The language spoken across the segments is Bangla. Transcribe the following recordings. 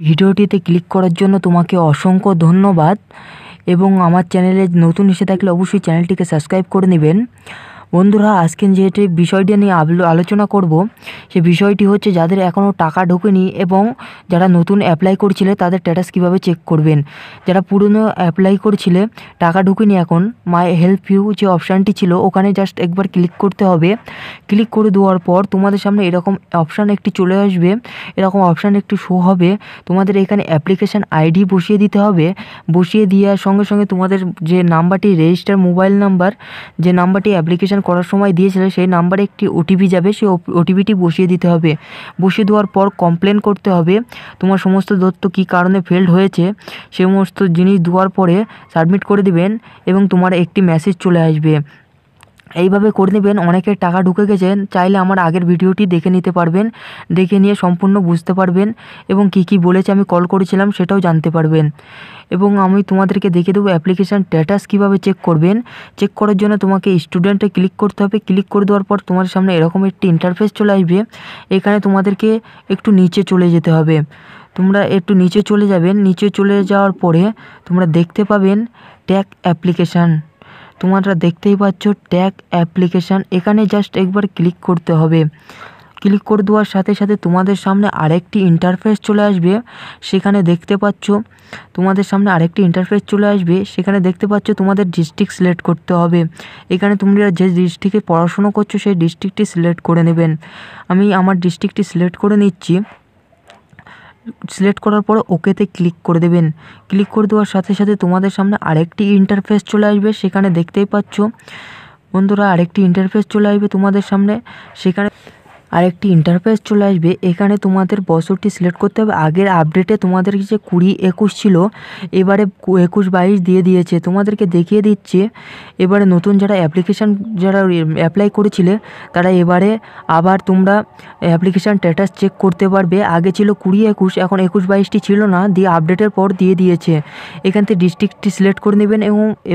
ভিডিওটিতে ক্লিক করার জন্য তোমাকে অসংখ্য ধন্যবাদ এবং আমার চ্যানেলে নতুন এসে থাকলে অবশ্যই চ্যানেলটিকে সাবস্ক্রাইব করে নেবেন। বন্ধুরা, আজকে যেটি বিষয়টি নিয়ে আলোচনা করব সে বিষয়টি হচ্ছে যাদের এখনও টাকা ঢোকেনি এবং যারা নতুন অ্যাপ্লাই করছিলে তাদের স্ট্যাটাস কীভাবে চেক করবেন। যারা পুরনো অ্যাপ্লাই করছিলে টাকা ঢোকেনি, এখন মাই হেল্প ইউ যে অপশানটি ছিল ওখানে জাস্ট একবার ক্লিক করতে হবে। ক্লিক করে দেওয়ার পর তোমাদের সামনে এরকম অপশান একটি চলে আসবে, এরকম অপশান একটি শো হবে। তোমাদের এখানে অ্যাপ্লিকেশান আইডি বসিয়ে দিতে হবে। বসিয়ে দেওয়ার সঙ্গে সঙ্গে তোমাদের যে নাম্বারটি রেজিস্টার মোবাইল নাম্বার, যে নাম্বারটি অ্যাপ্লিকেশান করার সময় দিয়েছিলে সেই নাম্বারে একটি ওটিপি যাবে, সেই ওটিপিটি বসিয়ে দিতে হবে। বসিয়ে দেওয়ার পর কমপ্লেন করতে হবে তোমার সমস্ত তথ্য কী কারণে ফেলড হয়েছে, সে সমস্ত জিনিস দেওয়ার পরে সাবমিট করে দিবেন এবং তোমার একটি মেসেজ চলে আসবে। এইভাবে করে নেবেন। অনেকের টাকা ঢুকে গেছে, চাইলে আমার আগের ভিডিওটি দেখে নিতে পারবেন, দেখে নিয়ে সম্পূর্ণ বুঝতে পারবেন এবং কি কি বলেছে আমি কল করেছিলাম সেটাও জানতে পারবেন। এবং আমি তোমাদেরকে দেখে দেবো অ্যাপ্লিকেশান স্ট্যাটাস কীভাবে চেক করবেন। চেক করার জন্য তোমাকে স্টুডেন্টে ক্লিক করতে হবে। ক্লিক করে দেওয়ার পর তোমার সামনে এরকম একটি ইন্টারফেস চলে আসবে। এখানে তোমাদেরকে একটু নিচে চলে যেতে হবে। তোমরা একটু নিচে চলে যাবেন। নিচে চলে যাওয়ার পরে তোমরা দেখতে পাবেন ট্যাগ অ্যাপ্লিকেশান। তোমরা দেখতেই পাচ্ছ ট্যাগ অ্যাপ্লিকেশান, এখানে জাস্ট একবার ক্লিক করতে হবে। ক্লিক করে দেওয়ার সাথে সাথে তোমাদের সামনে আরেকটি ইন্টারফেস চলে আসবে। সেখানে দেখতে পাচ্ছ তোমাদের সামনে আরেকটি ইন্টারফেস চলে আসবে। সেখানে দেখতে পাচ্ছ তোমাদের ডিস্ট্রিক্ট সিলেক্ট করতে হবে। এখানে তোমরা যে ডিস্ট্রিক্টে পড়াশুনো করছো সেই ডিস্ট্রিক্টটি সিলেক্ট করে নেবেন। আমি আমার ডিস্ট্রিক্টটি সিলেক্ট করে নিচ্ছি। সিলেক্ট করার পর ওকেতে ক্লিক করে দেবেন। ক্লিক করে দেওয়ার সাথে সাথে তোমাদের সামনে আরেকটি ইন্টারফেস চলে আসবে। সেখানে দেখতেই পাচ্ছ বন্ধুরা আরেকটি ইন্টারফেস চলে আসবে তোমাদের সামনে। সেখানে আরেকটি ইন্টারফেস চলে আসবে। এখানে তোমাদের বছরটি সিলেক্ট করতে হবে। আগের আপডেটে তোমাদের যে 20-21 ছিল, এবারে 21-22 দিয়ে দিয়েছে। তোমাদেরকে দেখিয়ে দিচ্ছে এবারে নতুন যারা অ্যাপ্লাই করেছিলে তারা এবারে আবার তোমরা অ্যাপ্লিকেশান স্ট্যাটাস চেক করতে পারবে। আগে ছিল 20-21, এখন 21-22টি ছিল না, দিয়ে আপডেটের পর দিয়ে দিয়েছে। এখান থেকে ডিস্ট্রিক্টটি সিলেক্ট করে নেবেন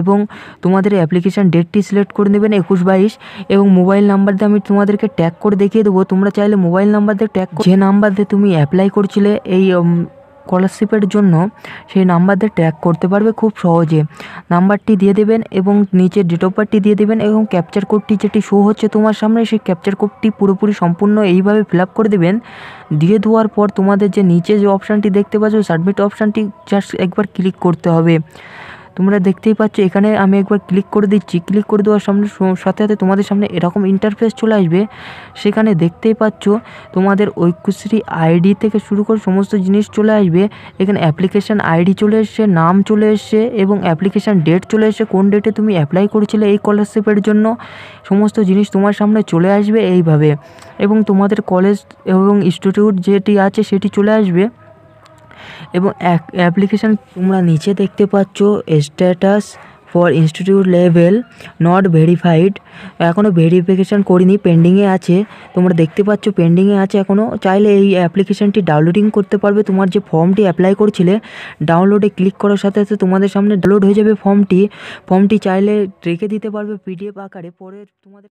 এবং তোমাদের অ্যাপ্লিকেশান ডেটটি সিলেক্ট করে নেবেন 21-22 এবং মোবাইল নাম্বার দিয়ে আমি তোমাদেরকে ট্যাগ করে দেখিয়ে দেবো। তোমরা চাইলে মোবাইল নাম্বার দিয়ে ট্যাগ যে নাম্বার দিয়ে তুমি অ্যাপ্লাই করছিলে এই স্কলারশিপের জন্য সেই নাম্বার দিয়ে ট্র্যাক করতে পারবে খুব সহজে। নাম্বারটি দিয়ে দেবেন এবং নিচে ডেট অফ বার্থটি দিয়ে দেবেন এবং ক্যাপচার কোডটি যেটি শো হচ্ছে তোমার সামনে সেই ক্যাপচার কোডটি পুরোপুরি সম্পূর্ণ এইভাবে ফিল আপ করে দেবেন। দিয়ে দেওয়ার পর তোমাদের যে নিচে যে অপশানটি দেখতে পাচ্ছ সাবমিট অপশানটি জাস্ট একবার ক্লিক করতে হবে। তোমরা দেখতেই পাচ্ছ এখানে আমি একবার ক্লিক করে দিচ্ছি। ক্লিক করে দেওয়ার সাথে সাথে তোমাদের সামনে এরকম ইন্টারফেস চলে আসবে। সেখানে দেখতেই পাচ্ছ তোমাদের ঐক্যশ্রী আইডি থেকে শুরু করে সমস্ত জিনিস চলে আসবে। এখানে অ্যাপ্লিকেশান আইডি চলে এসছে, নাম চলে এসছে এবং অ্যাপ্লিকেশান ডেট চলে এসছে, কোন ডেটে তুমি অ্যাপ্লাই করেছিলে এই স্কলারশিপের জন্য। সমস্ত জিনিস তোমার সামনে চলে আসবে এইভাবে এবং তোমাদের কলেজ এবং ইনস্টিটিউট যেটি আছে সেটি চলে আসবে। এবং অ্যাপ্লিকেশান তোমরা নিচে দেখতে পাচ্ছ status for institute level not verified, এখনও ভেরিফিকেশান করিনি, পেন্ডিংয়ে আছে। তোমরা দেখতে পাচ্ছ পেন্ডিংয়ে আছে এখনও। চাইলে এই অ্যাপ্লিকেশানটি ডাউনলোডিং করতে পারবে। তোমার যে ফর্মটি অ্যাপ্লাই করেছিলে ডাউনলোডে ক্লিক করার সাথে সাথে তোমাদের সামনে ডাউনলোড হয়ে যাবে ফর্মটি চাইলে রেখে দিতে পারবে পিডিএফ আকারে, পরে তোমাদের